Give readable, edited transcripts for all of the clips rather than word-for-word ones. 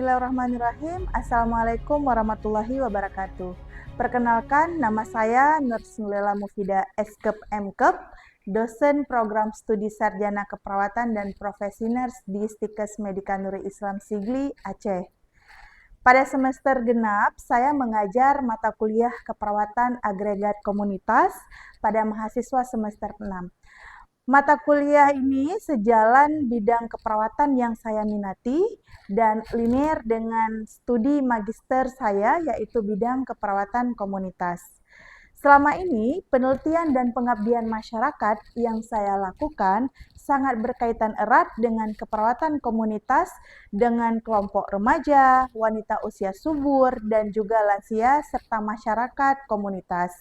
Bismillahirrahmanirrahim. Assalamualaikum warahmatullahi wabarakatuh. Perkenalkan, nama saya Nursinullela Mufida Eskep Mkep, dosen program studi sarjana keperawatan dan profesi nurse di Stikes Medika Nuri Islam Sigli, Aceh. Pada semester genap, saya mengajar mata kuliah keperawatan agregat komunitas pada mahasiswa semester 6. Mata kuliah ini sejalan bidang keperawatan yang saya minati dan linear dengan studi magister saya, yaitu bidang keperawatan komunitas. Selama ini, penelitian dan pengabdian masyarakat yang saya lakukan sangat berkaitan erat dengan keperawatan komunitas dengan kelompok remaja, wanita usia subur, dan juga lansia serta masyarakat komunitas.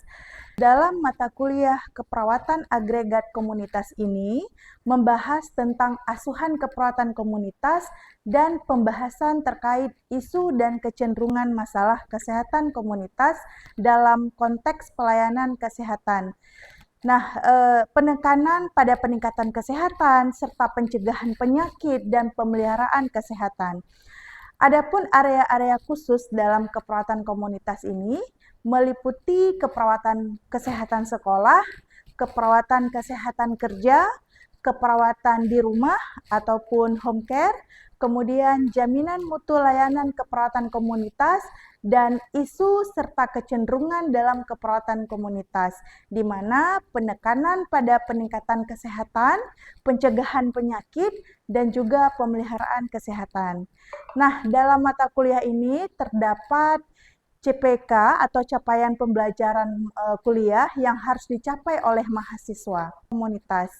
Dalam mata kuliah keperawatan agregat komunitas ini membahas tentang asuhan keperawatan komunitas dan pembahasan terkait isu dan kecenderungan masalah kesehatan komunitas dalam konteks pelayanan kesehatan. Nah, penekanan pada peningkatan kesehatan serta pencegahan penyakit dan pemeliharaan kesehatan. Adapun area-area khusus dalam keperawatan komunitas ini meliputi keperawatan kesehatan sekolah, keperawatan kesehatan kerja, keperawatan di rumah ataupun home care, kemudian jaminan mutu layanan keperawatan komunitas, dan isu serta kecenderungan dalam keperawatan komunitas, di mana penekanan pada peningkatan kesehatan, pencegahan penyakit, dan juga pemeliharaan kesehatan. Nah, dalam mata kuliah ini terdapat CPK atau capaian pembelajaran kuliah yang harus dicapai oleh mahasiswa komunitas.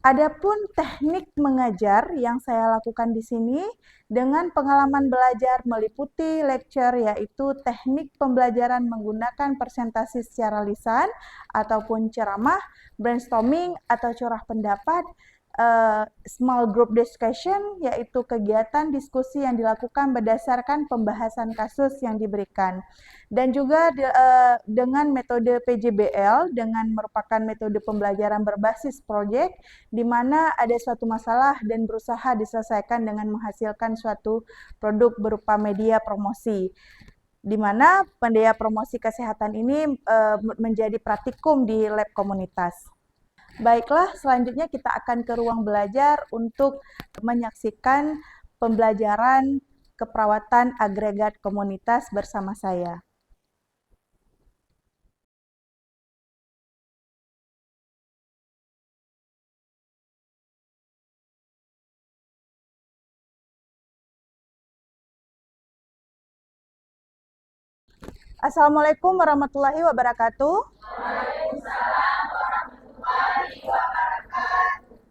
Adapun teknik mengajar yang saya lakukan di sini dengan pengalaman belajar meliputi lecture, yaitu teknik pembelajaran menggunakan presentasi secara lisan ataupun ceramah, brainstorming atau curah pendapat, small group discussion, yaitu kegiatan diskusi yang dilakukan berdasarkan pembahasan kasus yang diberikan, dan juga dengan metode PJBL dengan merupakan metode pembelajaran berbasis proyek, di mana ada suatu masalah dan berusaha diselesaikan dengan menghasilkan suatu produk berupa media promosi, di mana media promosi kesehatan ini menjadi praktikum di lab komunitas. Baiklah, selanjutnya kita akan ke ruang belajar untuk menyaksikan pembelajaran keperawatan agregat komunitas bersama saya. Assalamualaikum warahmatullahi wabarakatuh.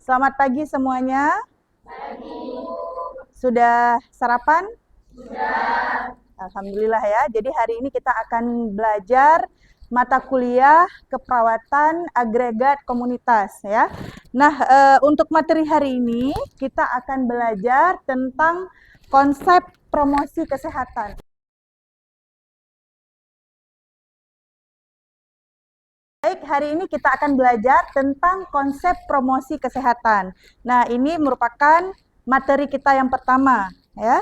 Selamat pagi semuanya. Sudah sarapan? Sudah. Alhamdulillah ya. Jadi hari ini kita akan belajar mata kuliah keperawatan agregat komunitas ya. Nah, untuk materi hari ini kita akan belajar tentang konsep promosi kesehatan. Baik, hari ini kita akan belajar tentang konsep promosi kesehatan. Nah, ini merupakan materi kita yang pertama, ya.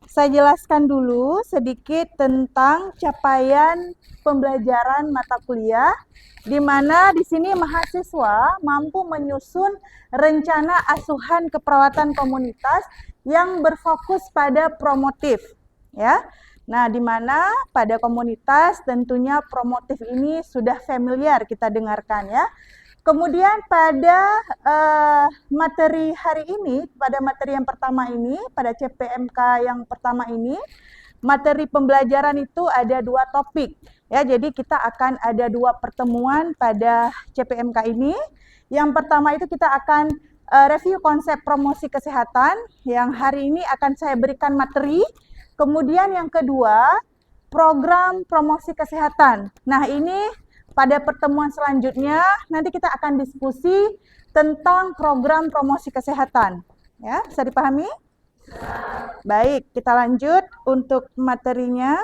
Saya jelaskan dulu sedikit tentang capaian pembelajaran mata kuliah, di mana di sini mahasiswa mampu menyusun rencana asuhan keperawatan komunitas yang berfokus pada promotif, ya. Nah, di mana pada komunitas tentunya promotif ini sudah familiar kita dengarkan ya. Kemudian pada materi hari ini, pada materi yang pertama ini, pada CPMK yang pertama ini, materi pembelajaran itu ada 2 topik ya. Jadi kita akan ada 2 pertemuan pada CPMK ini. Yang pertama itu kita akan review konsep promosi kesehatan yang hari ini akan saya berikan materi. Kemudian yang kedua, program promosi kesehatan. Nah, ini pada pertemuan selanjutnya nanti kita akan diskusi tentang program promosi kesehatan. Ya, bisa dipahami? Baik, kita lanjut untuk materinya.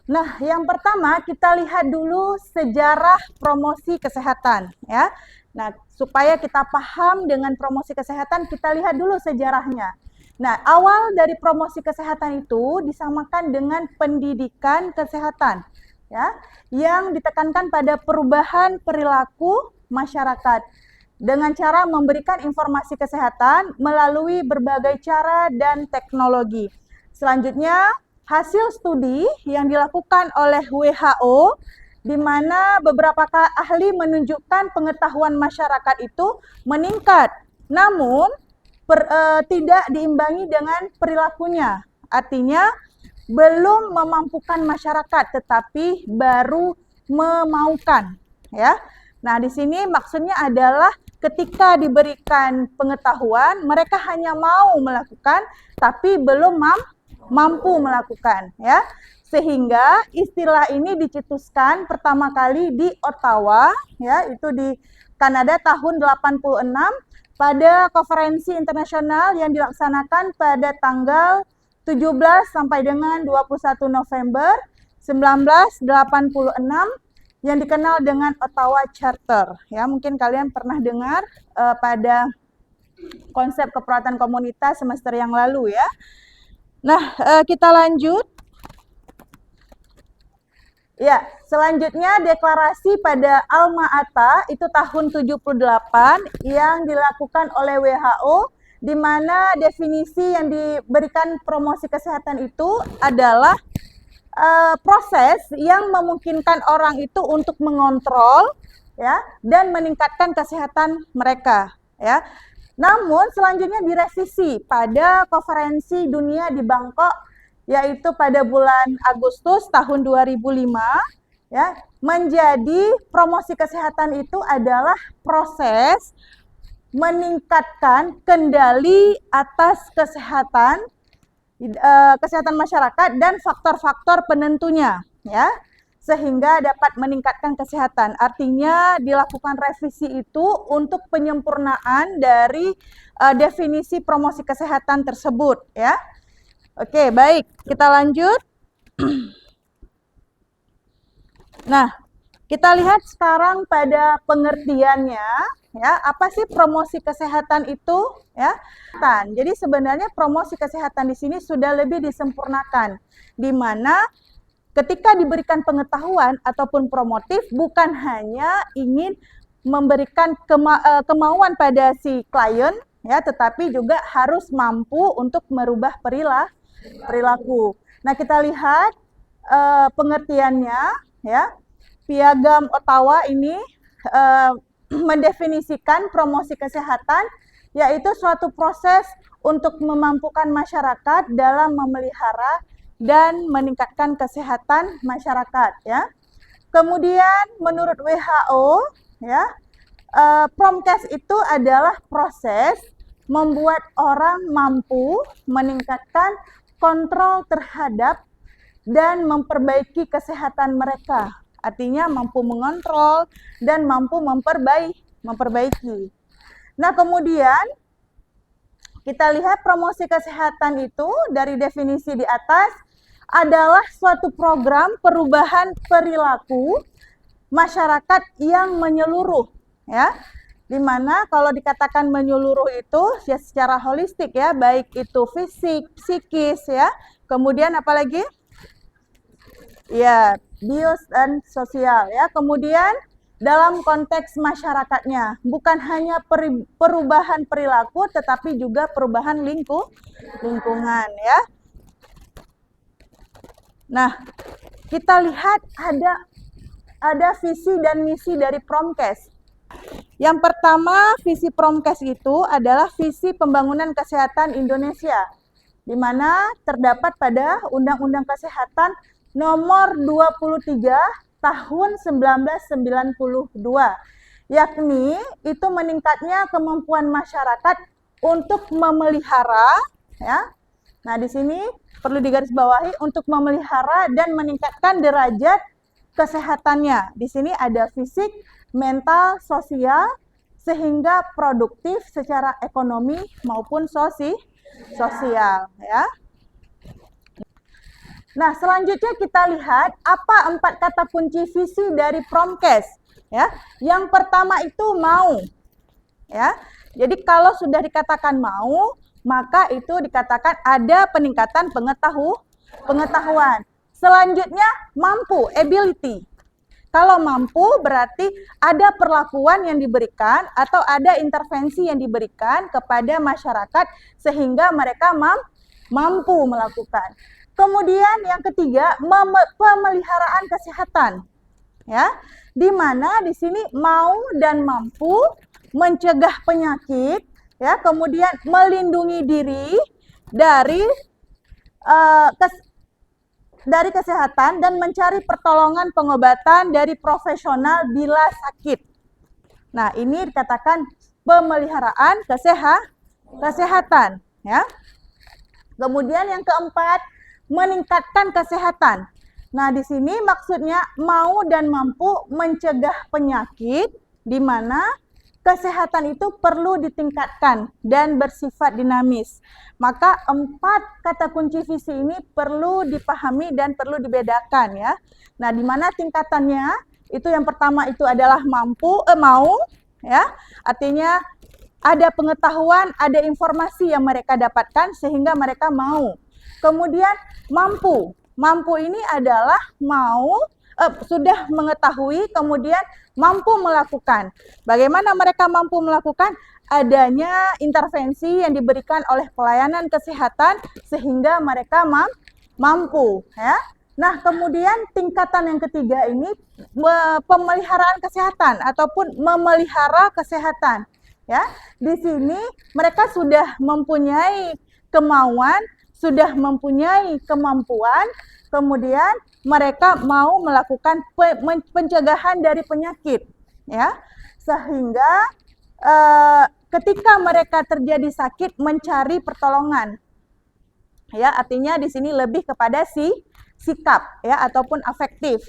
Nah, yang pertama kita lihat dulu sejarah promosi kesehatan ya. Nah, supaya kita paham dengan promosi kesehatan, kita lihat dulu sejarahnya. Nah, awal dari promosi kesehatan itu disamakan dengan pendidikan kesehatan, ya, yang ditekankan pada perubahan perilaku masyarakat dengan cara memberikan informasi kesehatan melalui berbagai cara dan teknologi. Selanjutnya, hasil studi yang dilakukan oleh WHO di mana beberapa ahli menunjukkan pengetahuan masyarakat itu meningkat, namun tidak diimbangi dengan perilakunya. Artinya belum memampukan masyarakat, tetapi baru memaukan, ya. Nah, di sini maksudnya adalah ketika diberikan pengetahuan, mereka hanya mau melakukan, tapi belum mampu melakukan, ya. Sehingga istilah ini dicetuskan pertama kali di Ottawa, ya, itu di Kanada tahun 86 pada konferensi internasional yang dilaksanakan pada tanggal 17 sampai dengan 21 November 1986 yang dikenal dengan Ottawa Charter. Ya, mungkin kalian pernah dengar pada konsep keperawatan komunitas semester yang lalu, ya. Nah, kita lanjut. Ya, selanjutnya deklarasi pada Alma-Ata itu tahun 78 yang dilakukan oleh WHO, di mana definisi yang diberikan promosi kesehatan itu adalah proses yang memungkinkan orang itu untuk mengontrol, ya, dan meningkatkan kesehatan mereka, ya. Namun selanjutnya direvisi pada konferensi dunia di Bangkok yaitu pada bulan Agustus tahun 2005, ya, menjadi promosi kesehatan itu adalah proses meningkatkan kendali atas kesehatan masyarakat dan faktor-faktor penentunya, ya, sehingga dapat meningkatkan kesehatan. Artinya dilakukan revisi itu untuk penyempurnaan dari definisi promosi kesehatan tersebut, ya. Oke, baik, kita lanjut. Nah, kita lihat sekarang pada pengertiannya, ya. Apa sih promosi kesehatan itu, ya? Jadi sebenarnya promosi kesehatan di sini sudah lebih disempurnakan, di mana ketika diberikan pengetahuan ataupun promotif bukan hanya ingin memberikan kemauan pada si klien, ya, tetapi juga harus mampu untuk merubah perilaku. Nah, kita lihat pengertiannya, ya. Piagam Ottawa ini mendefinisikan promosi kesehatan yaitu suatu proses untuk memampukan masyarakat dalam memelihara dan meningkatkan kesehatan masyarakat, ya. Kemudian menurut WHO, ya, Promkes itu adalah proses membuat orang mampu meningkatkan kontrol terhadap dan memperbaiki kesehatan mereka. Artinya mampu mengontrol dan mampu memperbaiki. Nah, kemudian kita lihat promosi kesehatan itu dari definisi di atas adalah suatu program perubahan perilaku masyarakat yang menyeluruh, ya. Dimana kalau dikatakan menyeluruh itu ya secara holistik, ya, baik itu fisik, psikis, ya, kemudian apalagi, ya, bios dan sosial, ya, kemudian dalam konteks masyarakatnya bukan hanya perubahan perilaku tetapi juga perubahan lingkungan, ya. Nah, kita lihat ada visi dan misi dari Promkes. Yang pertama, visi Promkes itu adalah visi pembangunan kesehatan Indonesia, di mana terdapat pada Undang-Undang Kesehatan nomor 23 tahun 1992, yakni itu meningkatnya kemampuan masyarakat untuk memelihara, ya. Nah, di sini perlu digarisbawahi untuk memelihara dan meningkatkan derajat kesehatannya. Di sini ada fisik, mental, sosial, sehingga produktif secara ekonomi maupun sosial, ya. Nah, selanjutnya kita lihat apa 4 kata kunci visi dari Promkes. Ya, yang pertama itu mau. Ya, jadi kalau sudah dikatakan mau, maka itu dikatakan ada peningkatan pengetahuan. Selanjutnya mampu, ability. Kalau mampu berarti ada perlakuan yang diberikan atau ada intervensi yang diberikan kepada masyarakat sehingga mereka mampu melakukan. Kemudian yang ketiga, pemeliharaan kesehatan. Ya, di mana di sini mau dan mampu mencegah penyakit, ya, kemudian melindungi diri dari dari kesehatan dan mencari pertolongan pengobatan dari profesional bila sakit. Nah, ini dikatakan pemeliharaan kesehatan, ya. Kemudian yang keempat, meningkatkan kesehatan. Nah, di sini maksudnya mau dan mampu mencegah penyakit di mana kesehatan itu perlu ditingkatkan dan bersifat dinamis. Maka 4 kata kunci visi ini perlu dipahami dan perlu dibedakan, ya. Nah, di mana tingkatannya itu yang pertama itu adalah mau, ya. Artinya ada pengetahuan, ada informasi yang mereka dapatkan sehingga mereka mau. Kemudian mampu. Mampu ini adalah sudah mengetahui, kemudian mampu melakukan. Bagaimana mereka mampu melakukan? Adanya intervensi yang diberikan oleh pelayanan kesehatan sehingga mereka mampu, ya. Nah, kemudian tingkatan yang ketiga ini pemeliharaan kesehatan ataupun memelihara kesehatan, ya. Di sini mereka sudah mempunyai kemauan, sudah mempunyai kemampuan, kemudian mereka mau melakukan pencegahan dari penyakit, ya, sehingga ketika mereka terjadi sakit mencari pertolongan, ya, artinya di sini lebih kepada sikap, ya, ataupun afektif.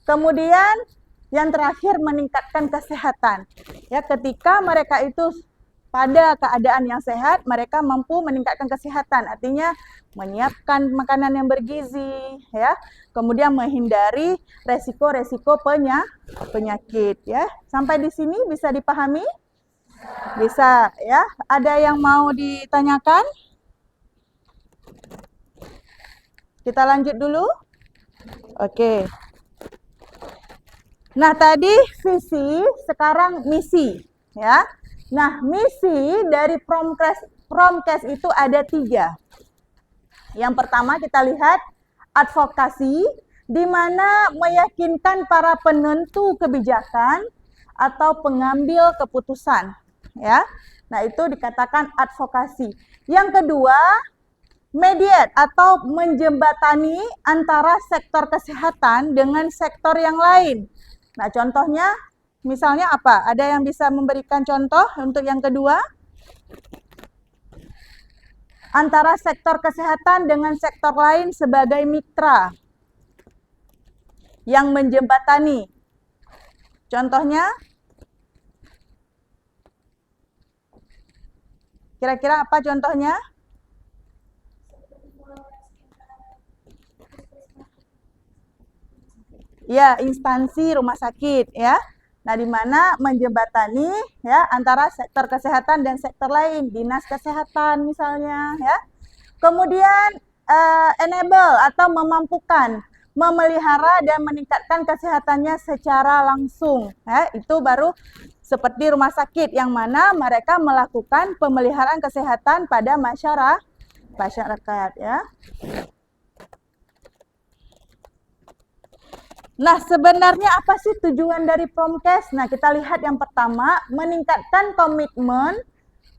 Kemudian yang terakhir meningkatkan kesehatan, ya, ketika mereka itu pada keadaan yang sehat, mereka mampu meningkatkan kesehatan, artinya menyiapkan makanan yang bergizi, ya, kemudian menghindari resiko-resiko penyakit, ya. Sampai di sini bisa dipahami? Bisa, ya. Ada yang mau ditanyakan? Kita lanjut dulu. Oke. Nah, tadi visi, sekarang misi, ya. Nah, misi dari Promkes itu ada 3. Yang pertama kita lihat advokasi, di mana meyakinkan para penentu kebijakan atau pengambil keputusan, ya. Nah, itu dikatakan advokasi. Yang kedua, mediate atau menjembatani antara sektor kesehatan dengan sektor yang lain. Nah, contohnya misalnya apa? Ada yang bisa memberikan contoh untuk yang kedua? Antara sektor kesehatan dengan sektor lain sebagai mitra yang menjembatani. Contohnya? Kira-kira apa contohnya? Ya, instansi rumah sakit, ya. Nah, di mana menjembatani, ya, antara sektor kesehatan dan sektor lain, dinas kesehatan misalnya, ya. Kemudian enable atau memampukan, memelihara dan meningkatkan kesehatannya secara langsung, ya. Itu baru seperti rumah sakit yang mana mereka melakukan pemeliharaan kesehatan pada masyarakat, ya. Nah, sebenarnya apa sih tujuan dari Promkes? Nah, kita lihat yang pertama, meningkatkan komitmen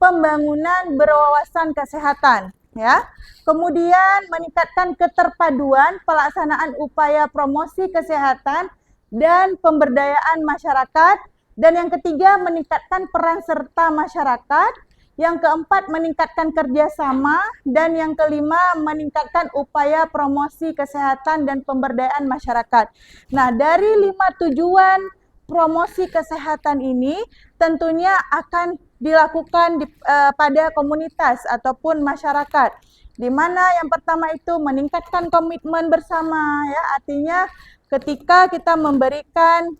pembangunan berwawasan kesehatan, ya. Kemudian meningkatkan keterpaduan pelaksanaan upaya promosi kesehatan dan pemberdayaan masyarakat. Dan yang ketiga, meningkatkan peran serta masyarakat. Yang keempat, meningkatkan kerjasama. Dan yang kelima, meningkatkan upaya promosi kesehatan dan pemberdayaan masyarakat. Nah, dari 5 tujuan promosi kesehatan ini tentunya akan dilakukan pada komunitas ataupun masyarakat. Di mana yang pertama itu meningkatkan komitmen bersama, ya, artinya ketika kita memberikan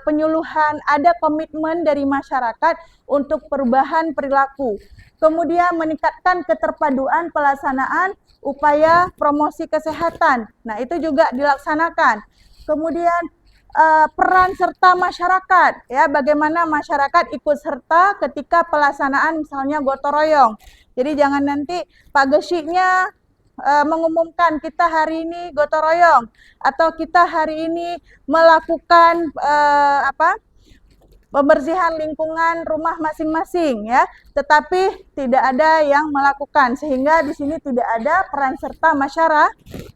penyuluhan, ada komitmen dari masyarakat untuk perubahan perilaku. Kemudian meningkatkan keterpaduan pelaksanaan upaya promosi kesehatan. Nah, itu juga dilaksanakan. Kemudian peran serta masyarakat, ya, bagaimana masyarakat ikut serta ketika pelaksanaan misalnya gotong royong. Jadi jangan nanti Pak Gesiknya mengumumkan kita hari ini gotong royong atau kita hari ini melakukan pembersihan lingkungan rumah masing-masing, ya, tetapi tidak ada yang melakukan, sehingga di sini tidak ada peran serta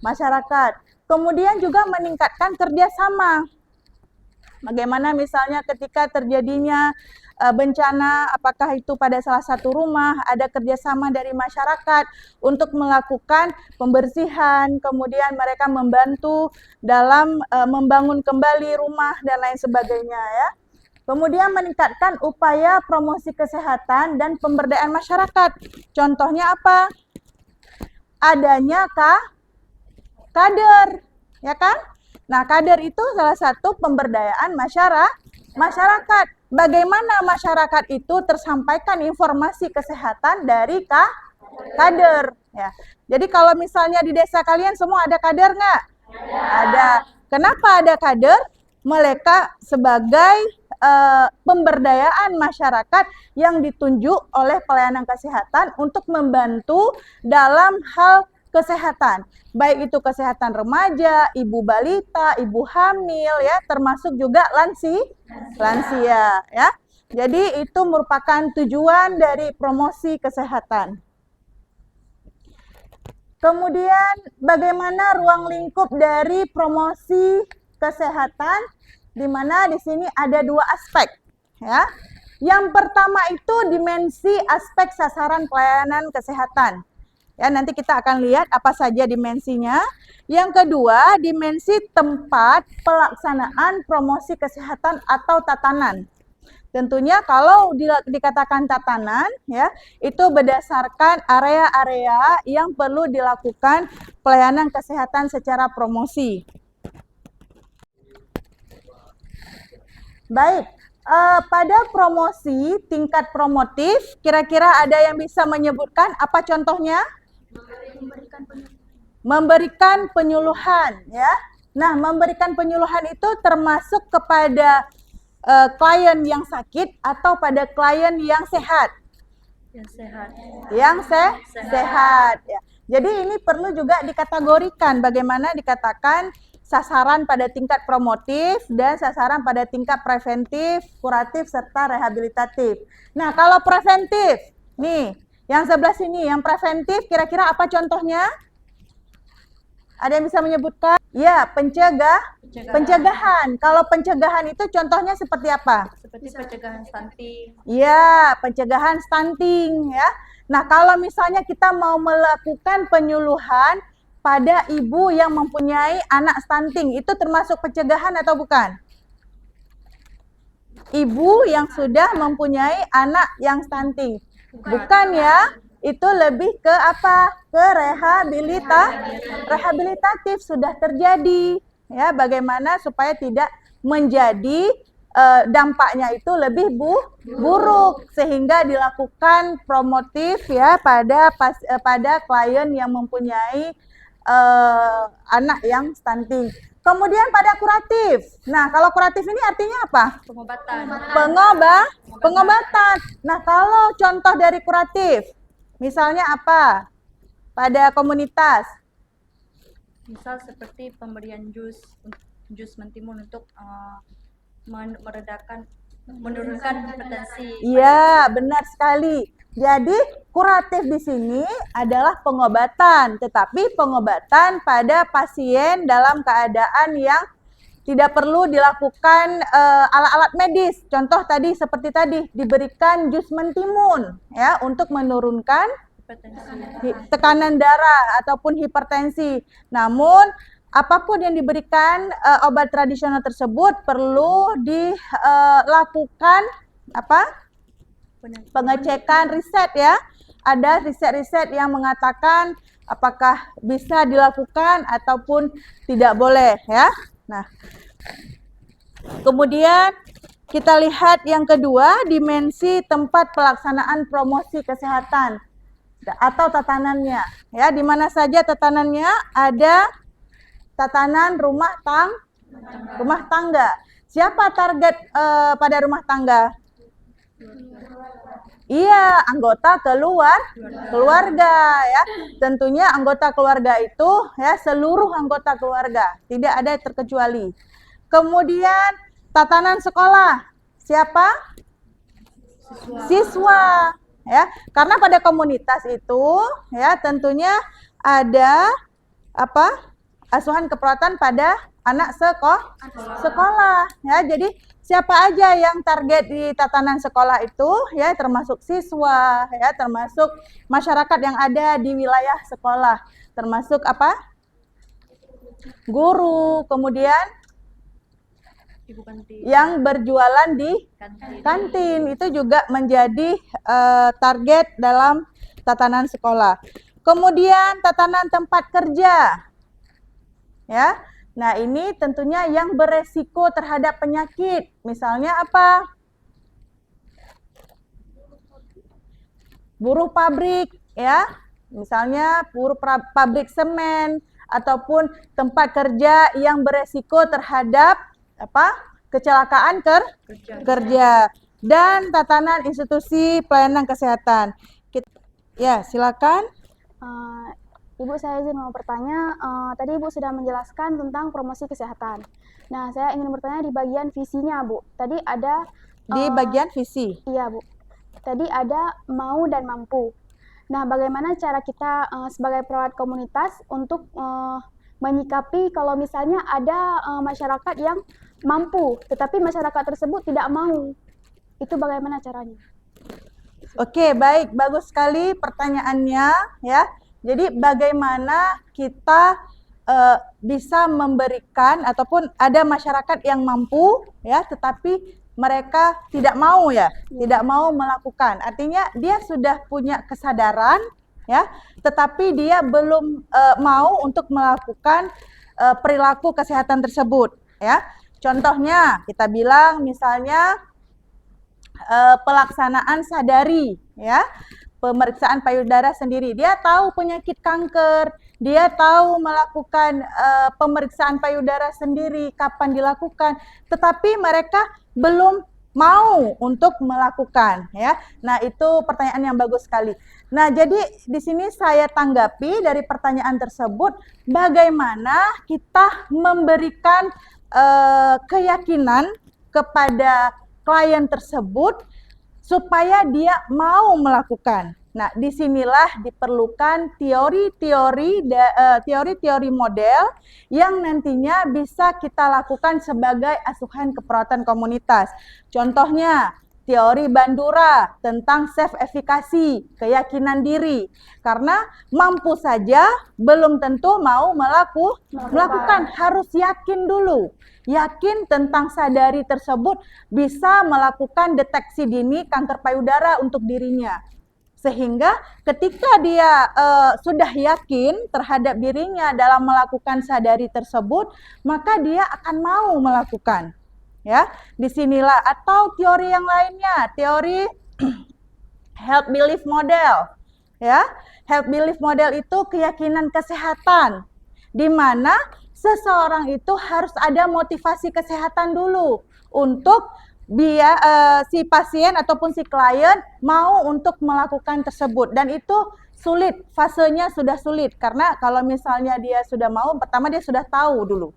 masyarakat. Kemudian juga meningkatkan kerjasama. Bagaimana misalnya ketika terjadinya bencana, apakah itu pada salah satu rumah, ada kerjasama dari masyarakat untuk melakukan pembersihan, kemudian mereka membantu dalam membangun kembali rumah dan lain sebagainya, ya. Kemudian meningkatkan upaya promosi kesehatan dan pemberdayaan masyarakat. Contohnya apa? Adanya kader, ya kan? Nah, kader itu salah satu pemberdayaan masyarakat. Bagaimana masyarakat itu tersampaikan informasi kesehatan dari kader, ya. Jadi kalau misalnya di desa kalian semua ada kader nggak? Ada. Kenapa ada kader? Mereka sebagai pemberdayaan masyarakat yang ditunjuk oleh pelayanan kesehatan untuk membantu dalam hal kesehatan, baik itu kesehatan remaja, ibu balita, ibu hamil, ya, termasuk juga lansia, ya. Jadi itu merupakan tujuan dari promosi kesehatan. Kemudian bagaimana ruang lingkup dari promosi kesehatan, di mana di sini ada dua aspek, ya. Yang pertama itu dimensi aspek sasaran pelayanan kesehatan. Ya, nanti kita akan lihat apa saja dimensinya. Yang kedua, dimensi tempat pelaksanaan promosi kesehatan atau tatanan. Tentunya kalau dikatakan tatanan, ya, itu berdasarkan area-area yang perlu dilakukan pelayanan kesehatan secara promosi. Baik, pada promosi tingkat promotif, kira-kira ada yang bisa menyebutkan apa contohnya? Memberikan penyuluhan, ya. Nah, memberikan penyuluhan itu termasuk kepada klien yang sakit atau pada klien yang sehat? Yang sehat, ya. Jadi ini perlu juga dikategorikan, bagaimana dikatakan sasaran pada tingkat promotif dan sasaran pada tingkat preventif, kuratif, serta rehabilitatif. Nah, kalau preventif, nih, yang sebelah sini, yang preventif, kira-kira apa contohnya? Ada yang bisa menyebutkan? Ya, pencegahan. Kalau pencegahan itu contohnya seperti apa? Seperti pencegahan stunting. Ya, pencegahan stunting, ya. Nah, kalau misalnya kita mau melakukan penyuluhan pada ibu yang mempunyai anak stunting, itu termasuk pencegahan atau bukan? Ibu yang sudah mempunyai anak yang stunting. Bukan, ya. Itu lebih ke apa? Ke rehabilitatif sudah terjadi, ya. Bagaimana supaya tidak menjadi dampaknya itu lebih buruk, sehingga dilakukan promotif, ya, pada klien yang mempunyai anak yang stunting. Kemudian pada kuratif. Nah, kalau kuratif ini artinya apa? Pengobatan. Nah, kalau contoh dari kuratif, misalnya apa? Pada komunitas. Misal seperti pemberian jus mentimun untuk menurunkan hipertensi. Iya, benar sekali. Jadi kuratif di sini adalah pengobatan, tetapi pengobatan pada pasien dalam keadaan yang tidak perlu dilakukan alat-alat medis. Contoh tadi seperti tadi diberikan jus mentimun, ya, untuk menurunkan tekanan darah ataupun hipertensi. Namun apapun yang diberikan obat tradisional tersebut perlu dilakukan pengecekan riset, ya. Ada riset-riset yang mengatakan apakah bisa dilakukan ataupun tidak boleh, ya. Nah, kemudian kita lihat yang kedua, dimensi tempat pelaksanaan promosi kesehatan atau tatanannya. Ya, di mana saja tatanannya? Ada tatanan rumah tangga. Siapa target pada rumah tangga? Iya, anggota keluarga ya. Tentunya anggota keluarga itu ya seluruh anggota keluarga, tidak ada yang terkecuali. Kemudian tatanan sekolah. Siapa? Siswa ya. Karena pada komunitas itu ya tentunya ada apa? Asuhan keperawatan pada anak sekolah ya. Jadi siapa aja yang target di tatanan sekolah itu ya, termasuk siswa ya, termasuk masyarakat yang ada di wilayah sekolah, termasuk apa? Guru, kemudian Ibu kantin. yang berjualan di kantin itu juga menjadi target dalam tatanan sekolah. Kemudian tatanan tempat kerja. Ya. Nah, ini tentunya yang beresiko terhadap penyakit. Misalnya apa? Buruh pabrik, ya. Misalnya buruh pabrik semen ataupun tempat kerja yang beresiko terhadap apa? Kecelakaan kerja. Dan tatanan institusi pelayanan kesehatan. Ya, silakan. Ibu, saya izin mau bertanya, tadi Ibu sudah menjelaskan tentang promosi kesehatan. Nah, saya ingin bertanya di bagian visinya, Bu. Tadi ada... Di bagian visi? Iya, Bu. Tadi ada mau dan mampu. Nah, bagaimana cara kita sebagai perawat komunitas untuk menyikapi kalau misalnya ada masyarakat yang mampu, tetapi masyarakat tersebut tidak mau. Itu bagaimana caranya? Oke, baik. Bagus sekali pertanyaannya, ya. Jadi bagaimana kita bisa memberikan ataupun ada masyarakat yang mampu ya, tetapi mereka tidak mau ya, tidak mau melakukan. Artinya dia sudah punya kesadaran ya, tetapi dia belum mau untuk melakukan perilaku kesehatan tersebut ya. Contohnya kita bilang misalnya pelaksanaan sadari ya. Pemeriksaan payudara sendiri. Dia tahu penyakit kanker, dia tahu melakukan pemeriksaan payudara sendiri, kapan dilakukan, tetapi mereka belum mau untuk melakukan ya. Nah, itu pertanyaan yang bagus sekali. Nah, jadi di sini saya tanggapi dari pertanyaan tersebut, bagaimana kita memberikan keyakinan kepada klien tersebut supaya dia mau melakukan. Nah, disinilah diperlukan teori-teori model yang nantinya bisa kita lakukan sebagai asuhan keperawatan komunitas. Contohnya, teori Bandura tentang self-efficacy, keyakinan diri. Karena mampu saja belum tentu mau melakukan, harus yakin dulu. Yakin tentang sadari tersebut bisa melakukan deteksi dini kanker payudara untuk dirinya. Sehingga ketika dia sudah yakin terhadap dirinya dalam melakukan sadari tersebut, maka dia akan mau melakukan. Ya, disinilah atau teori yang lainnya, teori health belief model. Ya, health belief model itu keyakinan kesehatan, di mana seseorang itu harus ada motivasi kesehatan dulu untuk dia si pasien ataupun si klien mau untuk melakukan tersebut, dan itu sulit, fasenya sudah sulit karena kalau misalnya dia sudah mau, pertama dia sudah tahu dulu.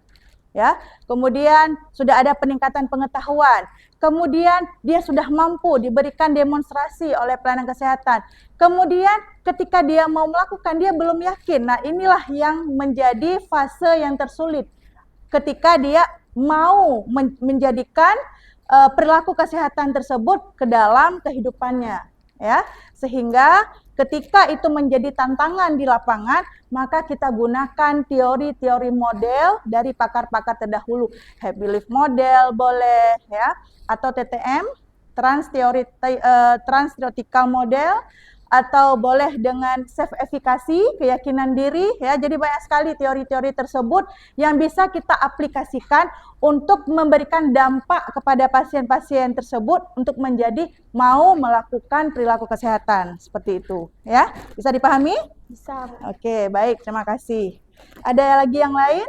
Ya, kemudian sudah ada peningkatan pengetahuan, kemudian dia sudah mampu diberikan demonstrasi oleh pelayanan kesehatan, kemudian ketika dia mau melakukan dia belum yakin. Nah, inilah yang menjadi fase yang tersulit ketika dia mau menjadikan perilaku kesehatan tersebut ke dalam kehidupannya ya, sehingga ketika itu menjadi tantangan di lapangan, maka kita gunakan teori-teori model dari pakar-pakar terdahulu. Health belief model boleh ya, atau TTM, trans theoretical model, atau boleh dengan self efikasi, keyakinan diri ya. Jadi banyak sekali teori-teori tersebut yang bisa kita aplikasikan untuk memberikan dampak kepada pasien-pasien tersebut untuk menjadi mau melakukan perilaku kesehatan seperti itu ya. Bisa dipahami? Bisa. Oke, baik, terima kasih. Ada lagi yang lain?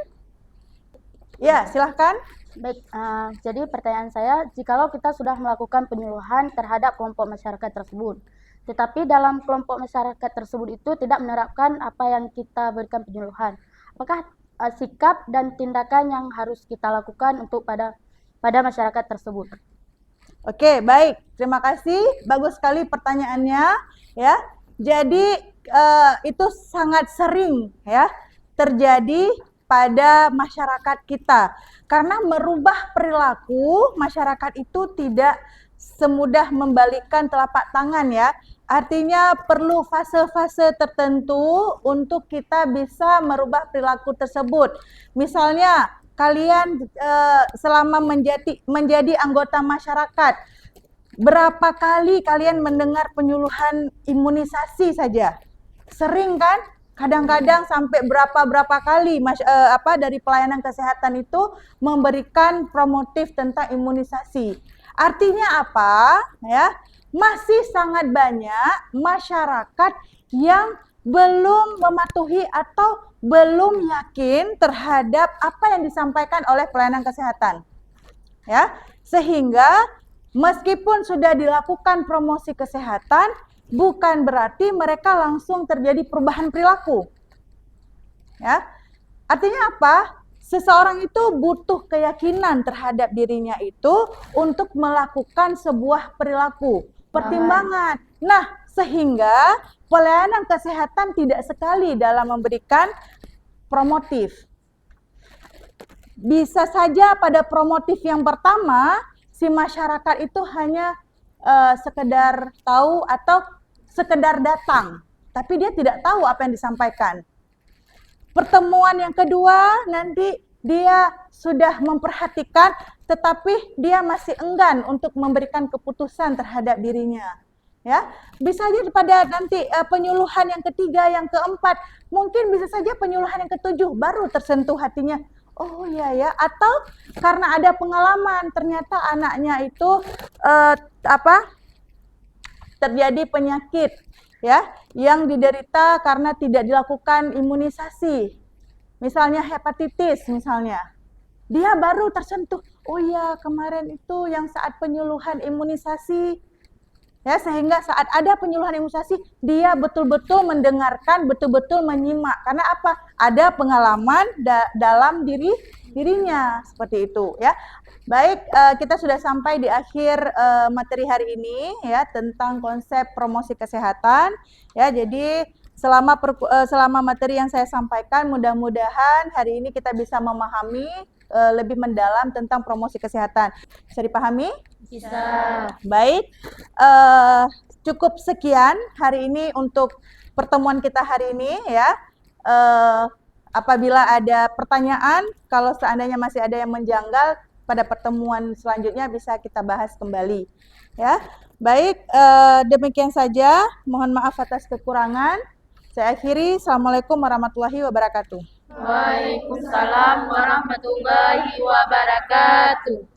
Ya, silahkan. Baik, jadi pertanyaan saya, jikalau kita sudah melakukan penyuluhan terhadap kelompok masyarakat tersebut, tetapi dalam kelompok masyarakat tersebut itu tidak menerapkan apa yang kita berikan penyuluhan, apakah sikap dan tindakan yang harus kita lakukan untuk pada masyarakat tersebut? Oke, baik. Terima kasih. Bagus sekali pertanyaannya, ya. Jadi itu sangat sering ya terjadi pada masyarakat kita. Karena merubah perilaku masyarakat itu tidak semudah membalikkan telapak tangan ya. Artinya perlu fase-fase tertentu untuk kita bisa merubah perilaku tersebut. Misalnya kalian selama menjadi anggota masyarakat, berapa kali kalian mendengar penyuluhan imunisasi saja? Sering kan? Kadang-kadang sampai berapa kali dari pelayanan kesehatan itu memberikan promotif tentang imunisasi. Artinya apa? Ya, masih sangat banyak masyarakat yang belum mematuhi atau belum yakin terhadap apa yang disampaikan oleh pelayanan kesehatan. Ya, sehingga meskipun sudah dilakukan promosi kesehatan, bukan berarti mereka langsung terjadi perubahan perilaku. Ya. Artinya apa? Seseorang itu butuh keyakinan terhadap dirinya itu untuk melakukan sebuah perilaku, pertimbangan. Nah, sehingga pelayanan kesehatan tidak sekali dalam memberikan promotif. Bisa saja pada promotif yang pertama, si masyarakat itu hanya sekedar tahu atau sekedar datang, tapi dia tidak tahu apa yang disampaikan. Pertemuan yang kedua nanti dia sudah memperhatikan, tetapi dia masih enggan untuk memberikan keputusan terhadap dirinya. Ya, bisa saja pada nanti penyuluhan yang ketiga, yang keempat, mungkin bisa saja penyuluhan yang ketujuh baru tersentuh hatinya. Oh iya ya, atau karena ada pengalaman ternyata anaknya itu terjadi penyakit ya yang diderita karena tidak dilakukan imunisasi. Misalnya hepatitis misalnya. Dia baru tersentuh. Oh iya, kemarin itu yang saat penyuluhan imunisasi. Ya, sehingga saat ada penyuluhan imunisasi, dia betul-betul mendengarkan, betul-betul menyimak. Karena apa? Ada pengalaman dalam dirinya seperti itu, ya. Baik, kita sudah sampai di akhir materi hari ini, ya, tentang konsep promosi kesehatan. Ya, jadi selama materi yang saya sampaikan, mudah-mudahan hari ini kita bisa memahami lebih mendalam tentang promosi kesehatan. Bisa dipahami? Bisa. Baik, cukup sekian hari ini untuk pertemuan kita hari ini ya. Apabila ada pertanyaan, kalau seandainya masih ada yang menjanggal, pada pertemuan selanjutnya bisa kita bahas kembali. Ya, baik, demikian saja. Mohon maaf atas kekurangan. Saya akhiri. Assalamualaikum warahmatullahi wabarakatuh. Waalaikumsalam warahmatullahi wabarakatuh.